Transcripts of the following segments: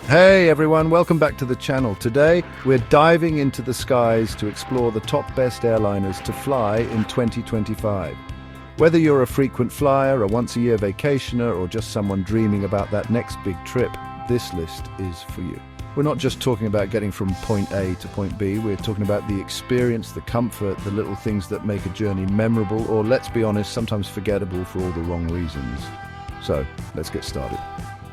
Hey everyone, welcome back to the channel. Today, we're diving into the skies to explore the top best airliners to fly in 2025. Whether you're a frequent flyer, a once-a-year vacationer, or just someone dreaming about that next big trip, this list is for you. We're not just talking about getting from point A to point B, we're talking about the experience, the comfort, the little things that make a journey memorable, or let's be honest, sometimes forgettable for all the wrong reasons. So, let's get started.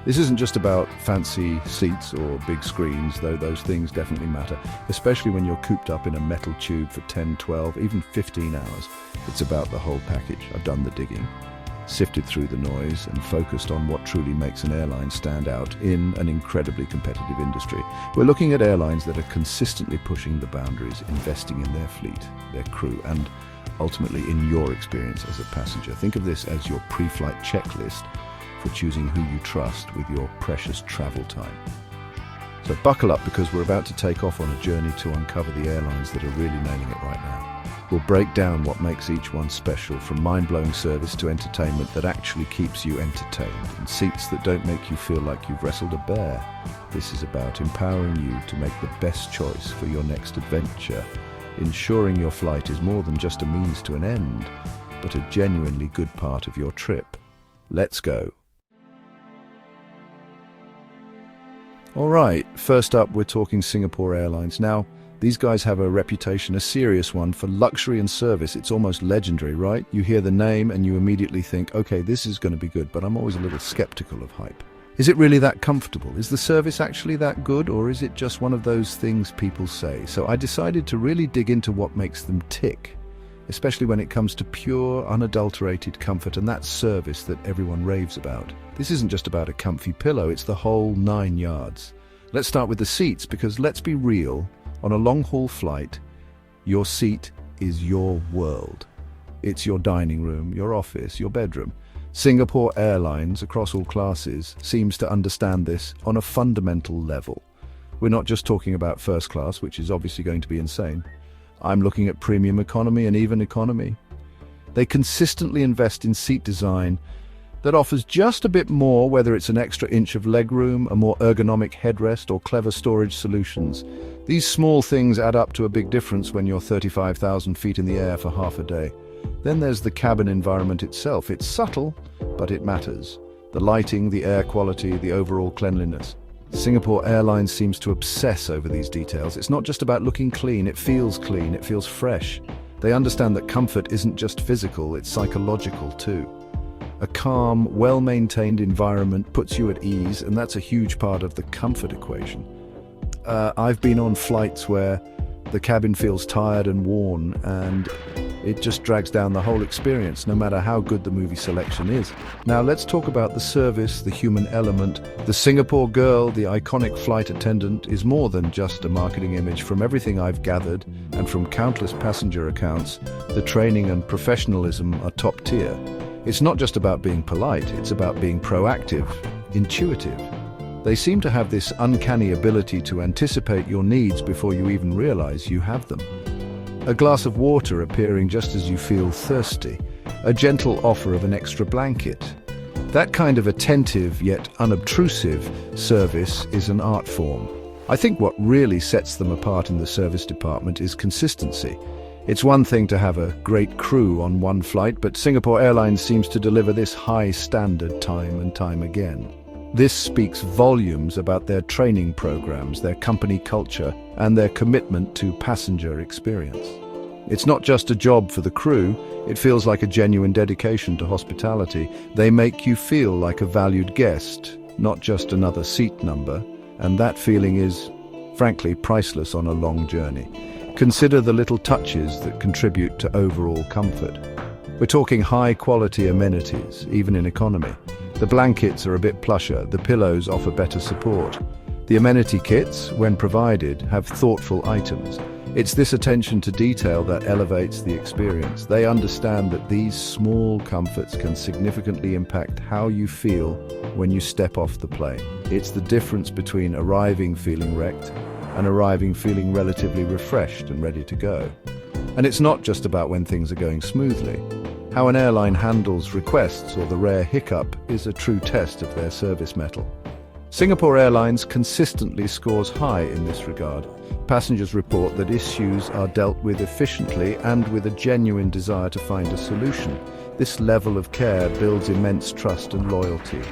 This isn't just about fancy seats or big screens, though those things definitely matter, especially when you're cooped up in a metal tube for 10, 12, even 15 hours. It's about the whole package. I've done the digging, sifted through the noise, and focused on what truly makes an airline stand out in an incredibly competitive industry. We're looking at airlines that are consistently pushing the boundaries, investing in their fleet, their crew, and ultimately in your experience as a passenger. Think of this as your pre-flight checklist for choosing who you trust with your precious travel time. So buckle up, because we're about to take off on a journey to uncover the airlines that are really nailing it right now. We'll break down what makes each one special, from mind-blowing service to entertainment that actually keeps you entertained, and seats that don't make you feel like you've wrestled a bear. This is about empowering you to make the best choice for your next adventure, ensuring your flight is more than just a means to an end, but a genuinely good part of your trip. Let's go. All right, first up, we're talking Singapore Airlines. Now, these guys have a reputation, a serious one, for luxury and service. It's almost legendary, right? You hear the name and you immediately think, okay, this is going to be good, but I'm always a little skeptical of hype. Is it really that comfortable? Is the service actually that good, or is it just one of those things people say? So I decided to really dig into what makes them tick, especially when it comes to pure, unadulterated comfort and that service that everyone raves about. This isn't just about a comfy pillow, it's the whole 9 yards. Let's start with the seats, because let's be real, on a long-haul flight, your seat is your world. It's your dining room, your office, your bedroom. Singapore Airlines, across all classes, seems to understand this on a fundamental level. We're not just talking about first class, which is obviously going to be insane. I'm looking at premium economy and even economy. They consistently invest in seat design that offers just a bit more, whether it's an extra inch of legroom, a more ergonomic headrest, or clever storage solutions. These small things add up to a big difference when you're 35,000 feet in the air for half a day. Then there's the cabin environment itself. It's subtle, but it matters. The lighting, the air quality, the overall cleanliness. Singapore Airlines seems to obsess over these details. It's not just about looking clean, it feels fresh. They understand that comfort isn't just physical, it's psychological too. A calm, well-maintained environment puts you at ease, and that's a huge part of the comfort equation. I've been on flights where the cabin feels tired and worn, and it just drags down the whole experience, no matter how good the movie selection is. Now let's talk about the service, the human element. The Singapore girl, the iconic flight attendant, is more than just a marketing image. From everything I've gathered, and from countless passenger accounts, the training and professionalism are top tier. It's not just about being polite, it's about being proactive, intuitive. They seem to have this uncanny ability to anticipate your needs before you even realize you have them. A glass of water appearing just as you feel thirsty, a gentle offer of an extra blanket. That kind of attentive yet unobtrusive service is an art form. I think what really sets them apart in the service department is consistency. It's one thing to have a great crew on one flight, but Singapore Airlines seems to deliver this high standard time and time again. This speaks volumes about their training programs, their company culture, and their commitment to passenger experience. It's not just a job for the crew, it feels like a genuine dedication to hospitality. They make you feel like a valued guest, not just another seat number, and that feeling is, frankly, priceless on a long journey. Consider the little touches that contribute to overall comfort. We're talking high-quality amenities, even in economy. The blankets are a bit plusher, the pillows offer better support. The amenity kits, when provided, have thoughtful items. It's this attention to detail that elevates the experience. They understand that these small comforts can significantly impact how you feel when you step off the plane. It's the difference between arriving feeling wrecked and arriving feeling relatively refreshed and ready to go. And it's not just about when things are going smoothly. How an airline handles requests or the rare hiccup is a true test of their service mettle. Singapore Airlines consistently scores high in this regard. Passengers report that issues are dealt with efficiently and with a genuine desire to find a solution. This level of care builds immense trust and loyalty.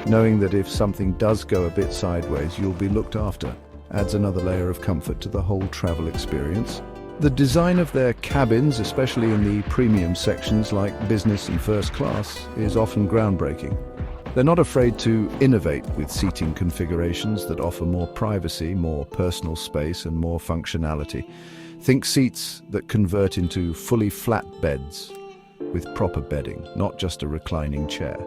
Knowing that if something does go a bit sideways, you'll be looked after adds another layer of comfort to the whole travel experience. The design of their cabins, especially in the premium sections like business and first class, is often groundbreaking. They're not afraid to innovate with seating configurations that offer more privacy, more personal space, and more functionality. Think seats that convert into fully flat beds with proper bedding, not just a reclining chair.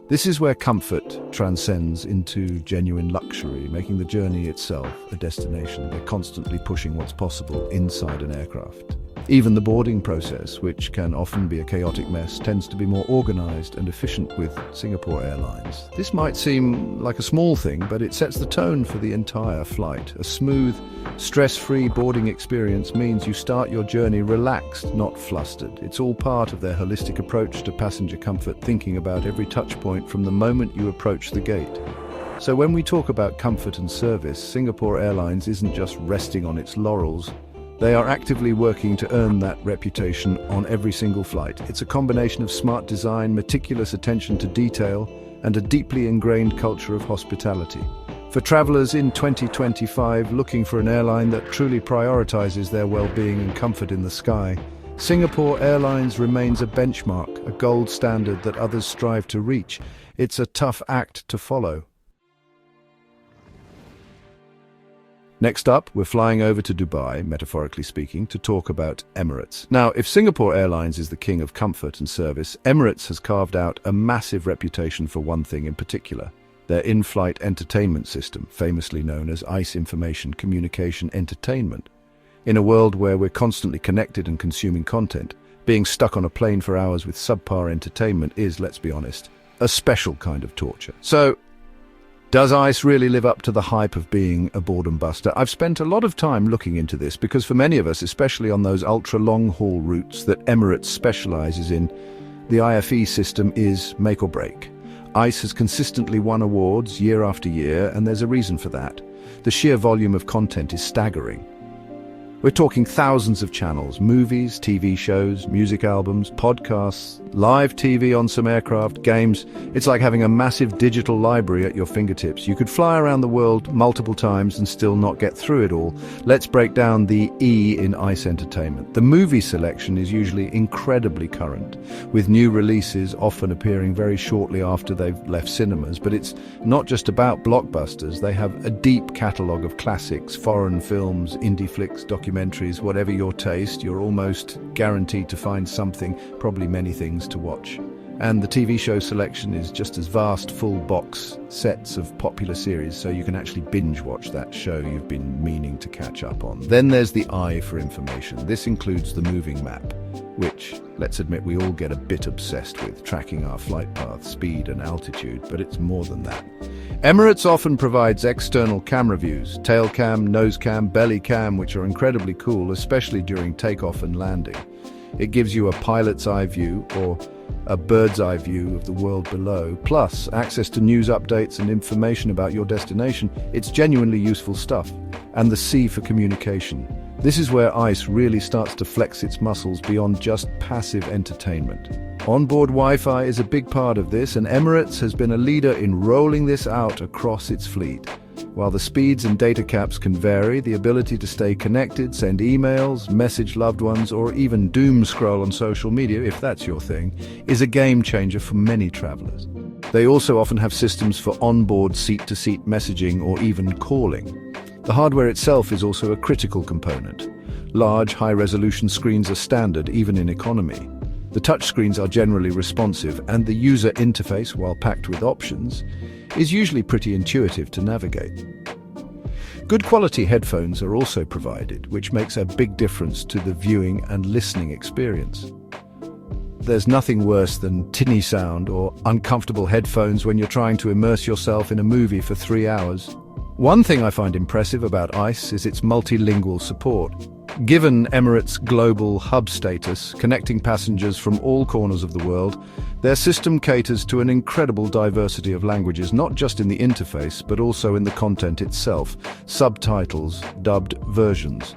This is where comfort transcends into genuine luxury, making the journey itself a destination. They're constantly pushing what's possible inside an aircraft. Even the boarding process, which can often be a chaotic mess, tends to be more organized and efficient with Singapore Airlines. This might seem like a small thing, but it sets the tone for the entire flight. A smooth, stress-free boarding experience means you start your journey relaxed, not flustered. It's all part of their holistic approach to passenger comfort, thinking about every touch point from the moment you approach the gate. So when we talk about comfort and service, Singapore Airlines isn't just resting on its laurels. They are actively working to earn that reputation on every single flight. It's a combination of smart design, meticulous attention to detail, and a deeply ingrained culture of hospitality. For travelers in 2025 looking for an airline that truly prioritizes their well-being and comfort in the sky, Singapore Airlines remains a benchmark, a gold standard that others strive to reach. It's a tough act to follow. Next up, we're flying over to Dubai, metaphorically speaking, to talk about Emirates. Now, if Singapore Airlines is the king of comfort and service, Emirates has carved out a massive reputation for one thing in particular: their in-flight entertainment system, famously known as ICE Information Communication Entertainment. In a world where we're constantly connected and consuming content, being stuck on a plane for hours with subpar entertainment is, let's be honest, a special kind of torture. So, does ICE really live up to the hype of being a boredom buster? I've spent a lot of time looking into this because for many of us, especially on those ultra-long-haul routes that Emirates specializes in, the IFE system is make or break. ICE has consistently won awards year after year, and there's a reason for that. The sheer volume of content is staggering. We're talking thousands of channels, movies, TV shows, music albums, podcasts, live TV on some aircraft, games. It's like having a massive digital library at your fingertips. You could fly around the world multiple times and still not get through it all. Let's break down the E in ICE entertainment. The movie selection is usually incredibly current, with new releases often appearing very shortly after they've left cinemas. But it's not just about blockbusters. They have a deep catalogue of classics, foreign films, indie flicks, documentaries. Whatever your taste, you're almost guaranteed to find something, probably many things to watch. And the TV show selection is just as vast, full box sets of popular series, so you can actually binge watch that show you've been meaning to catch up on. Then there's the I for information. This includes the moving map, which, let's admit, we all get a bit obsessed with, tracking our flight path, speed and altitude, but it's more than that. Emirates often provides external camera views, tail cam, nose cam, belly cam, which are incredibly cool, especially during takeoff and landing. It gives you a pilot's eye view or a bird's eye view of the world below, plus access to news updates and information about your destination. It's genuinely useful stuff. And the C for communication. This is where ICE really starts to flex its muscles beyond just passive entertainment. Onboard Wi-Fi is a big part of this, and Emirates has been a leader in rolling this out across its fleet. While the speeds and data caps can vary, the ability to stay connected, send emails, message loved ones, or even doom scroll on social media, if that's your thing, is a game changer for many travelers. They also often have systems for onboard seat-to-seat messaging or even calling. The hardware itself is also a critical component. Large, high-resolution screens are standard, even in economy. The touchscreens are generally responsive, and the user interface, while packed with options, is usually pretty intuitive to navigate. Good quality headphones are also provided, which makes a big difference to the viewing and listening experience. There's nothing worse than tinny sound or uncomfortable headphones when you're trying to immerse yourself in a movie for 3 hours. One thing I find impressive about ICE is its multilingual support. Given Emirates' global hub status, connecting passengers from all corners of the world, their system caters to an incredible diversity of languages, not just in the interface, but also in the content itself, subtitles, dubbed versions.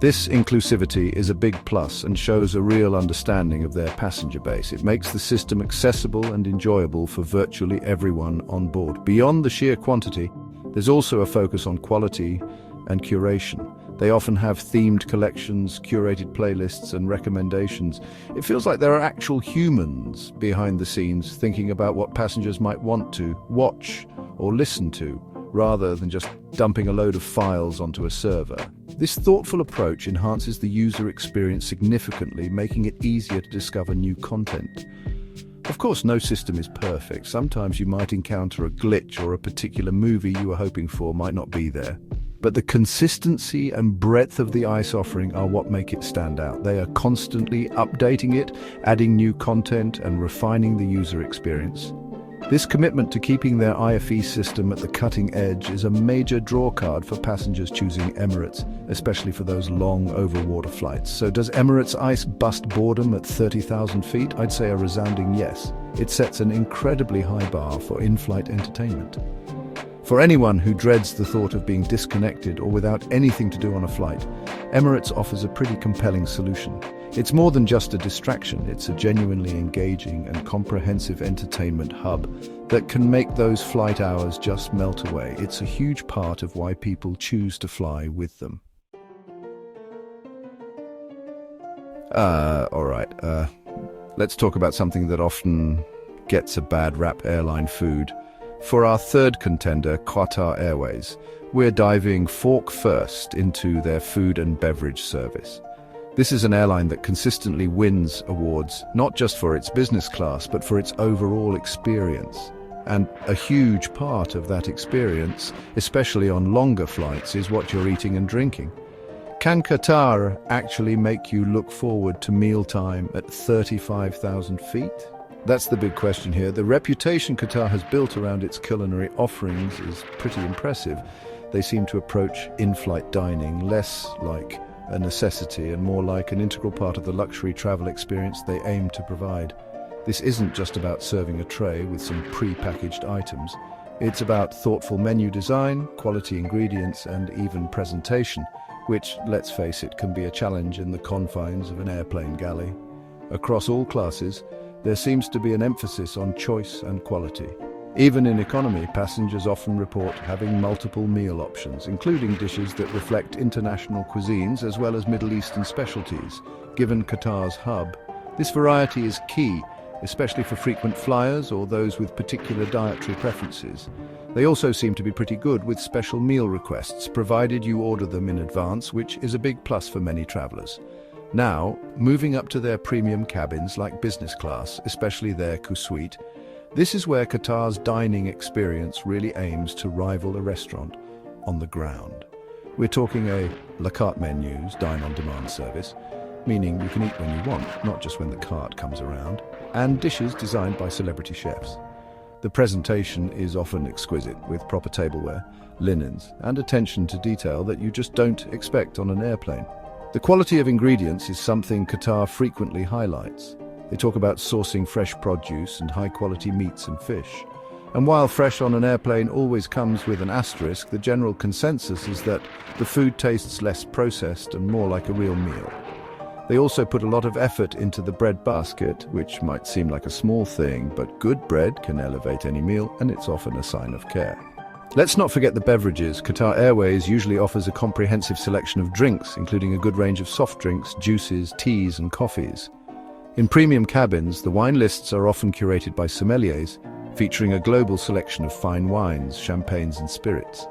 This inclusivity is a big plus and shows a real understanding of their passenger base. It makes the system accessible and enjoyable for virtually everyone on board. Beyond the sheer quantity, there's also a focus on quality and curation. They often have themed collections, curated playlists, and recommendations. It feels like there are actual humans behind the scenes thinking about what passengers might want to watch or listen to, rather than just dumping a load of files onto a server. This thoughtful approach enhances the user experience significantly, making it easier to discover new content. Of course, no system is perfect. Sometimes you might encounter a glitch, or a particular movie you were hoping for might not be there. But the consistency and breadth of the ICE offering are what make it stand out. They are constantly updating it, adding new content, and refining the user experience. This commitment to keeping their IFE system at the cutting edge is a major drawcard for passengers choosing Emirates, especially for those long overwater flights. So does Emirates ICE bust boredom at 30,000 feet? I'd say a resounding yes. It sets an incredibly high bar for in-flight entertainment. For anyone who dreads the thought of being disconnected or without anything to do on a flight, Emirates offers a pretty compelling solution. It's more than just a distraction, it's a genuinely engaging and comprehensive entertainment hub that can make those flight hours just melt away. It's a huge part of why people choose to fly with them. Let's talk about something that often gets a bad rap: airline food. For our third contender, Qatar Airways, we're diving fork first into their food and beverage service. This is an airline that consistently wins awards, not just for its business class, but for its overall experience. And a huge part of that experience, especially on longer flights, is what you're eating and drinking. Can Qatar actually make you look forward to mealtime at 35,000 feet? That's the big question here. The reputation Qatar has built around its culinary offerings is pretty impressive. They seem to approach in-flight dining less like a necessity and more like an integral part of the luxury travel experience they aim to provide. This isn't just about serving a tray with some pre-packaged items. It's about thoughtful menu design, quality ingredients, and even presentation, which, let's face it, can be a challenge in the confines of an airplane galley. Across all classes, there seems to be an emphasis on choice and quality. Even in economy, passengers often report having multiple meal options, including dishes that reflect international cuisines as well as Middle Eastern specialties. Given Qatar's hub, this variety is key, especially for frequent flyers or those with particular dietary preferences. They also seem to be pretty good with special meal requests, provided you order them in advance, which is a big plus for many travelers. Now, moving up to their premium cabins like business class, especially their suite, this is where Qatar's dining experience really aims to rival a restaurant on the ground. We're talking a la carte menus, dine-on-demand service, meaning you can eat when you want, not just when the cart comes around, and dishes designed by celebrity chefs. The presentation is often exquisite, with proper tableware, linens, and attention to detail that you just don't expect on an airplane. The quality of ingredients is something Qatar frequently highlights. They talk about sourcing fresh produce and high-quality meats and fish. And while fresh on an airplane always comes with an asterisk, the general consensus is that the food tastes less processed and more like a real meal. They also put a lot of effort into the bread basket, which might seem like a small thing, but good bread can elevate any meal, and it's often a sign of care. Let's not forget the beverages. Qatar Airways usually offers a comprehensive selection of drinks, including a good range of soft drinks, juices, teas, and coffees. In premium cabins, the wine lists are often curated by sommeliers, featuring a global selection of fine wines, champagnes, and spirits.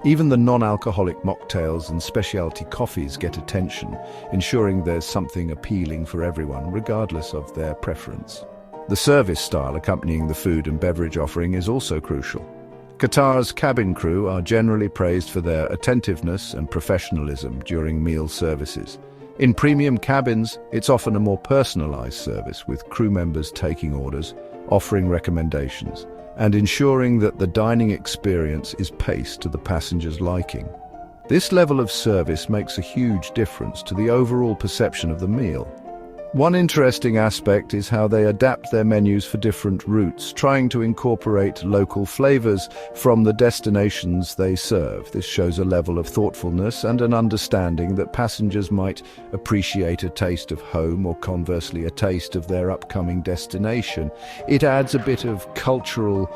Even the non-alcoholic mocktails and specialty coffees get attention, ensuring there's something appealing for everyone, regardless of their preference. The service style accompanying the food and beverage offering is also crucial. Qatar's cabin crew are generally praised for their attentiveness and professionalism during meal services. In premium cabins, it's often a more personalized service, with crew members taking orders, offering recommendations, and ensuring that the dining experience is paced to the passenger's liking. This level of service makes a huge difference to the overall perception of the meal. One interesting aspect is how they adapt their menus for different routes, trying to incorporate local flavors from the destinations they serve. This shows a level of thoughtfulness and an understanding that passengers might appreciate a taste of home or conversely a taste of their upcoming destination. It adds a bit of cultural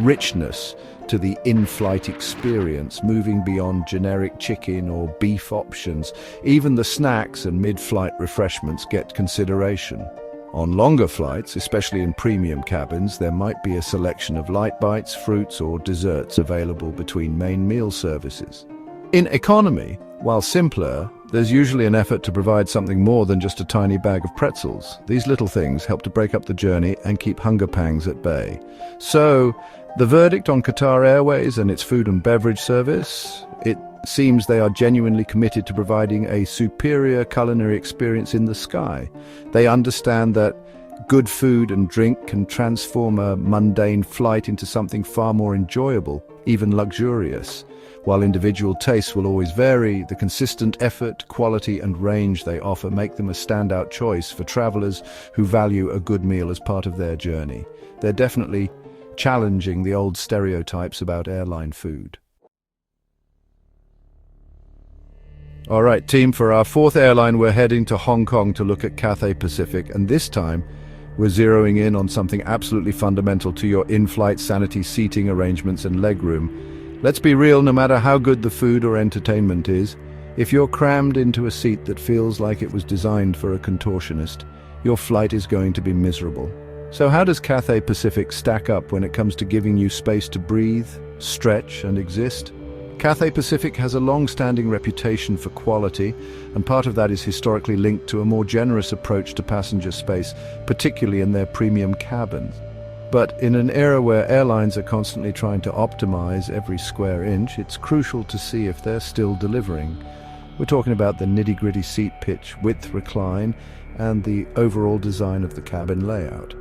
richness to the in-flight experience, moving beyond generic chicken or beef options. Even the snacks and mid-flight refreshments get consideration. On longer flights, especially in premium cabins, there might be a selection of light bites, fruits or desserts available between main meal services. In economy, while simpler, there's usually an effort to provide something more than just a tiny bag of pretzels. These little things help to break up the journey and keep hunger pangs at bay. So, the verdict on Qatar Airways and its food and beverage service? It seems they are genuinely committed to providing a superior culinary experience in the sky. They understand that good food and drink can transform a mundane flight into something far more enjoyable, even luxurious. While individual tastes will always vary, the consistent effort, quality and range they offer make them a standout choice for travelers who value a good meal as part of their journey. They're definitely challenging the old stereotypes about airline food. All right, team, for our fourth airline, we're heading to Hong Kong to look at Cathay Pacific, and this time we're zeroing in on something absolutely fundamental to your in-flight sanity, seating arrangements and legroom. Let's be real, no matter how good the food or entertainment is, if you're crammed into a seat that feels like it was designed for a contortionist, your flight is going to be miserable. So how does Cathay Pacific stack up when it comes to giving you space to breathe, stretch and exist? Cathay Pacific has a long-standing reputation for quality, and part of that is historically linked to a more generous approach to passenger space, particularly in their premium cabins. But in an era where airlines are constantly trying to optimize every square inch, it's crucial to see if they're still delivering. We're talking about the nitty-gritty seat pitch, width, recline, and the overall design of the cabin layout.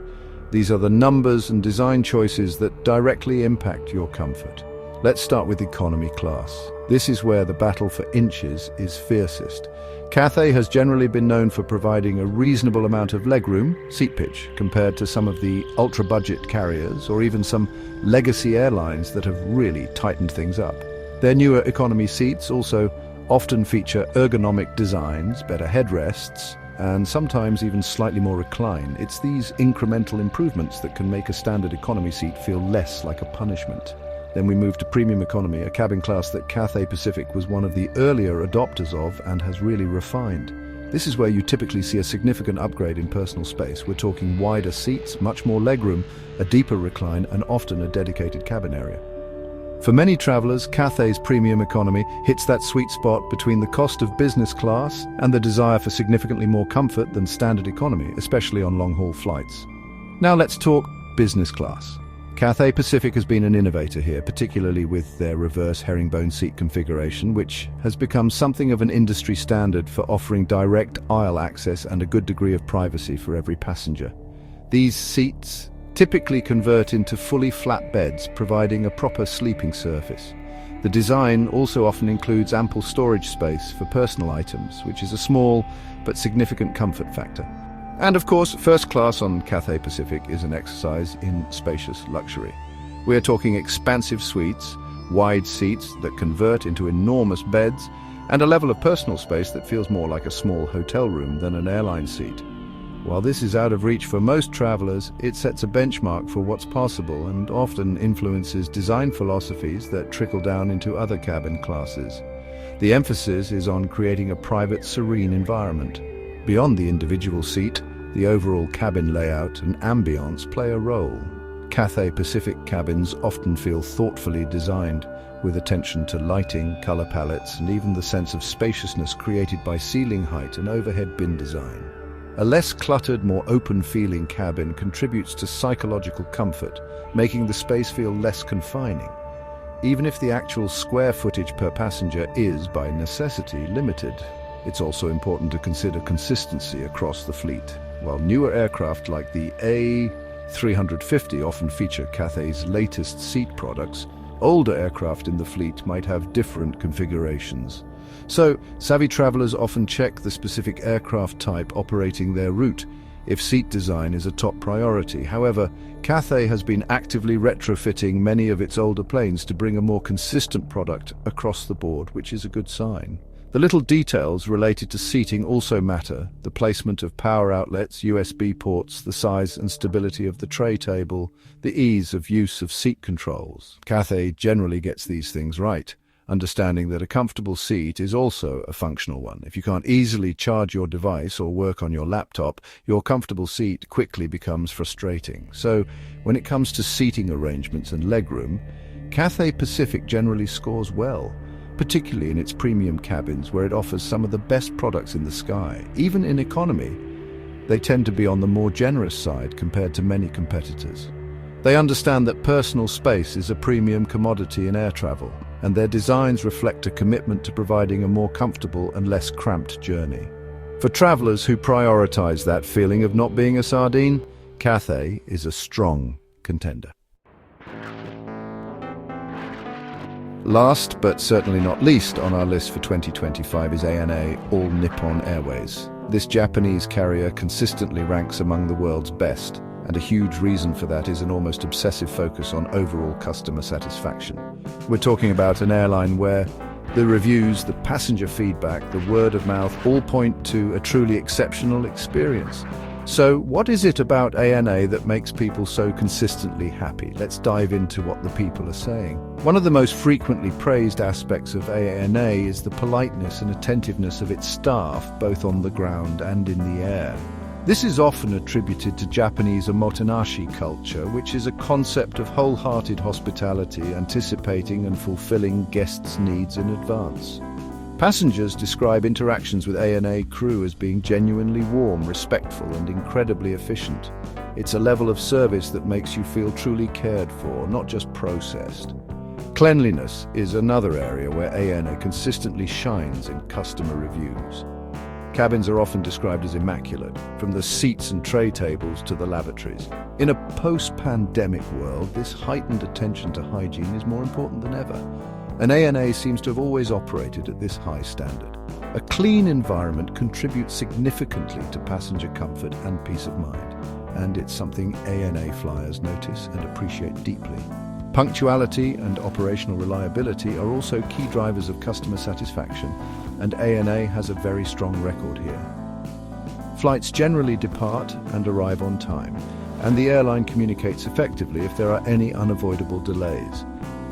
These are the numbers and design choices that directly impact your comfort. Let's start with economy class. This is where the battle for inches is fiercest. Cathay has generally been known for providing a reasonable amount of legroom, seat pitch, compared to some of the ultra-budget carriers or even some legacy airlines that have really tightened things up. Their newer economy seats also often feature ergonomic designs, better headrests, and sometimes even slightly more recline. It's these incremental improvements that can make a standard economy seat feel less like a punishment. Then we move to premium economy, a cabin class that Cathay Pacific was one of the earlier adopters of and has really refined. This is where you typically see a significant upgrade in personal space. We're talking wider seats, much more legroom, a deeper recline, and often a dedicated cabin area. For many travelers, Cathay's premium economy hits that sweet spot between the cost of business class and the desire for significantly more comfort than standard economy, especially on long-haul flights. Now let's talk business class. Cathay Pacific has been an innovator here, particularly with their reverse herringbone seat configuration, which has become something of an industry standard for offering direct aisle access and a good degree of privacy for every passenger. These seats typically convert into fully flat beds, providing a proper sleeping surface. The design also often includes ample storage space for personal items, which is a small but significant comfort factor. And of course, first class on Cathay Pacific is an exercise in spacious luxury. We're talking expansive suites, wide seats that convert into enormous beds, and a level of personal space that feels more like a small hotel room than an airline seat. While this is out of reach for most travelers, it sets a benchmark for what's possible and often influences design philosophies that trickle down into other cabin classes. The emphasis is on creating a private, serene environment. Beyond the individual seat, the overall cabin layout and ambience play a role. Cathay Pacific cabins often feel thoughtfully designed, with attention to lighting, color palettes, and even the sense of spaciousness created by ceiling height and overhead bin design. A less cluttered, more open-feeling cabin contributes to psychological comfort, making the space feel less confining, even if the actual square footage per passenger is, by necessity, limited. It's also important to consider consistency across the fleet. While newer aircraft like the A350 often feature Cathay's latest seat products, Older aircraft in the fleet might have different configurations. So, savvy travelers often check the specific aircraft type operating their route if seat design is a top priority. However, Cathay has been actively retrofitting many of its older planes to bring a more consistent product across the board, which is a good sign. The little details related to seating also matter: the placement of power outlets, USB ports, the size and stability of the tray table, the ease of use of seat controls. Cathay generally gets these things right, understanding that a comfortable seat is also a functional one. If you can't easily charge your device or work on your laptop, your comfortable seat quickly becomes frustrating. So, when it comes to seating arrangements and legroom, Cathay Pacific generally scores well, particularly in its premium cabins where it offers some of the best products in the sky. Even in economy, they tend to be on the more generous side compared to many competitors. They understand that personal space is a premium commodity in air travel, and their designs reflect a commitment to providing a more comfortable and less cramped journey. For travelers who prioritize that feeling of not being a sardine, Cathay is a strong contender. Last, but certainly not least on our list for 2025 is ANA All Nippon Airways. This Japanese carrier consistently ranks among the world's best, and a huge reason for that is an almost obsessive focus on overall customer satisfaction. We're talking about an airline where the reviews, the passenger feedback, the word of mouth all point to a truly exceptional experience. So what is it about ANA that makes people so consistently happy? Let's dive into what the people are saying. One of the most frequently praised aspects of ANA is the politeness and attentiveness of its staff, both on the ground and in the air. This is often attributed to Japanese omotenashi culture, which is a concept of wholehearted hospitality, anticipating and fulfilling guests' needs in advance. Passengers describe interactions with ANA crew as being genuinely warm, respectful, and incredibly efficient. It's a level of service that makes you feel truly cared for, not just processed. Cleanliness is another area where ANA consistently shines in customer reviews. Cabins are often described as immaculate, from the seats and tray tables to the lavatories. In a post-pandemic world, this heightened attention to hygiene is more important than ever. And ANA seems to have always operated at this high standard. A clean environment contributes significantly to passenger comfort and peace of mind, and it's something ANA flyers notice and appreciate deeply. Punctuality and operational reliability are also key drivers of customer satisfaction, and ANA has a very strong record here. Flights generally depart and arrive on time, and the airline communicates effectively if there are any unavoidable delays.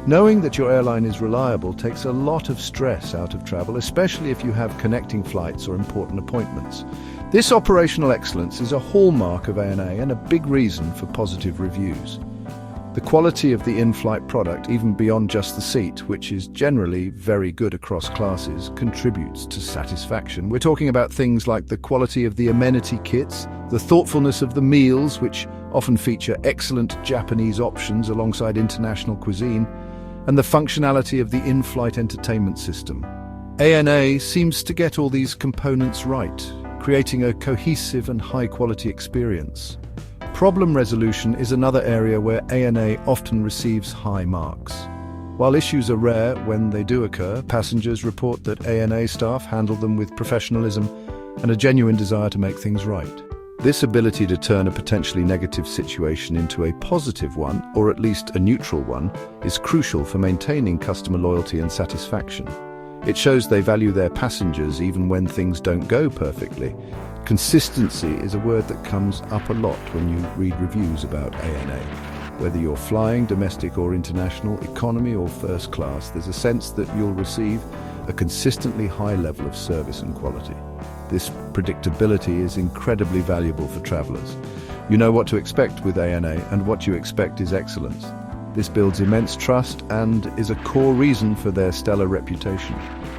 Knowing that your airline is reliable takes a lot of stress out of travel, especially if you have connecting flights or important appointments. This operational excellence is a hallmark of ANA and a big reason for positive reviews. The quality of the in-flight product, even beyond just the seat, which is generally very good across classes, contributes to satisfaction. We're talking about things like the quality of the amenity kits, the thoughtfulness of the meals, which often feature excellent Japanese options alongside international cuisine, and the functionality of the in-flight entertainment system. ANA seems to get all these components right, creating a cohesive and high-quality experience. Problem resolution is another area where ANA often receives high marks. While issues are rare, when they do occur, passengers report that ANA staff handle them with professionalism and a genuine desire to make things right. This ability to turn a potentially negative situation into a positive one, or at least a neutral one, is crucial for maintaining customer loyalty and satisfaction. It shows they value their passengers even when things don't go perfectly. Consistency is a word that comes up a lot when you read reviews about ANA. Whether you're flying domestic or international, economy or first class, there's a sense that you'll receive a consistently high level of service and quality. This predictability is incredibly valuable for travelers. You know what to expect with ANA, and what you expect is excellence. This builds immense trust and is a core reason for their stellar reputation.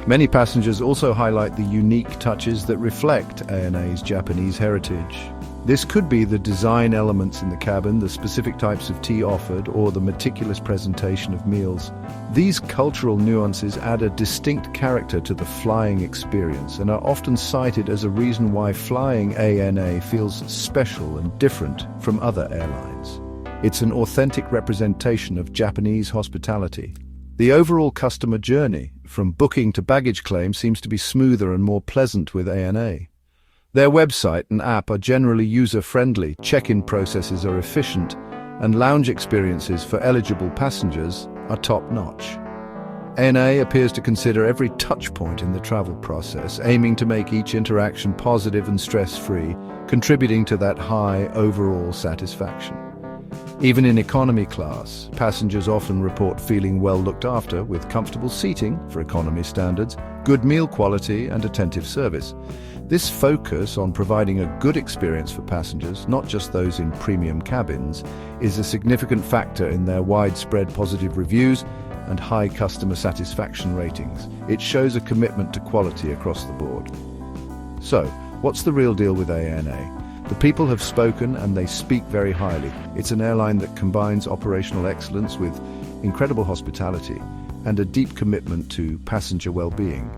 Many passengers also highlight the unique touches that reflect ANA's Japanese heritage. This could be the design elements in the cabin, the specific types of tea offered, or the meticulous presentation of meals. These cultural nuances add a distinct character to the flying experience and are often cited as a reason why flying ANA feels special and different from other airlines. It's an authentic representation of Japanese hospitality. The overall customer journey, from booking to baggage claim, seems to be smoother and more pleasant with ANA. Their website and app are generally user-friendly, check-in processes are efficient, and lounge experiences for eligible passengers are top-notch. ANA appears to consider every touch-point in the travel process, aiming to make each interaction positive and stress-free, contributing to that high overall satisfaction. Even in economy class, passengers often report feeling well looked after, with comfortable seating for economy standards, good meal quality, and attentive service. This focus on providing a good experience for passengers, not just those in premium cabins, is a significant factor in their widespread positive reviews and high customer satisfaction ratings. It shows a commitment to quality across the board. So, what's the real deal with ANA? The people have spoken and they speak very highly. It's an airline that combines operational excellence with incredible hospitality and a deep commitment to passenger well-being.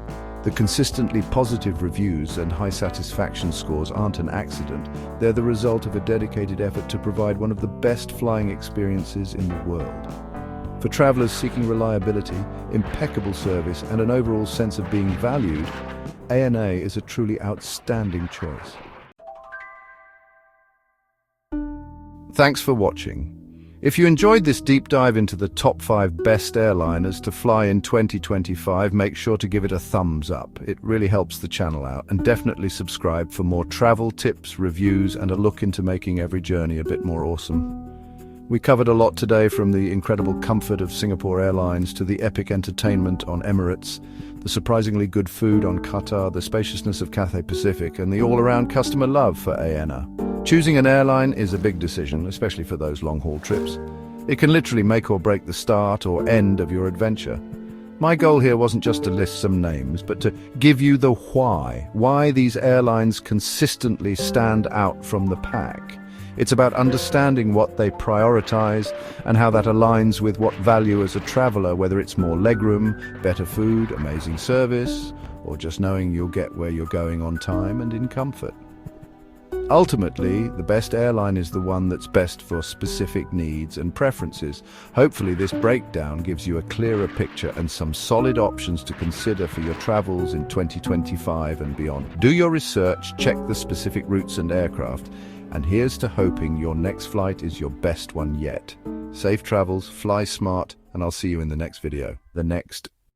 The consistently positive reviews and high satisfaction scores aren't an accident. They're the result of a dedicated effort to provide one of the best flying experiences in the world. For travelers seeking reliability, impeccable service, and an overall sense of being valued, ANA is a truly outstanding choice. Thanks for watching. If you enjoyed this deep dive into the top 5 best airliners to fly in 2025, make sure to give it a thumbs up. It really helps the channel out, and definitely subscribe for more travel tips, reviews, and a look into making every journey a bit more awesome. We covered a lot today, from the incredible comfort of Singapore Airlines to the epic entertainment on Emirates, the surprisingly good food on Qatar, the spaciousness of Cathay Pacific, and the all-around customer love for ANA. Choosing an airline is a big decision, especially for those long-haul trips. It can literally make or break the start or end of your adventure. My goal here wasn't just to list some names, but to give you the why these airlines consistently stand out from the pack. It's about understanding what they prioritize and how that aligns with what value as a traveler, whether it's more legroom, better food, amazing service, or just knowing you'll get where you're going on time and in comfort. Ultimately, the best airline is the one that's best for specific needs and preferences. Hopefully, this breakdown gives you a clearer picture and some solid options to consider for your travels in 2025 and beyond. Do your research, check the specific routes and aircraft, and here's to hoping your next flight is your best one yet. Safe travels, fly smart, and I'll see you in the next video.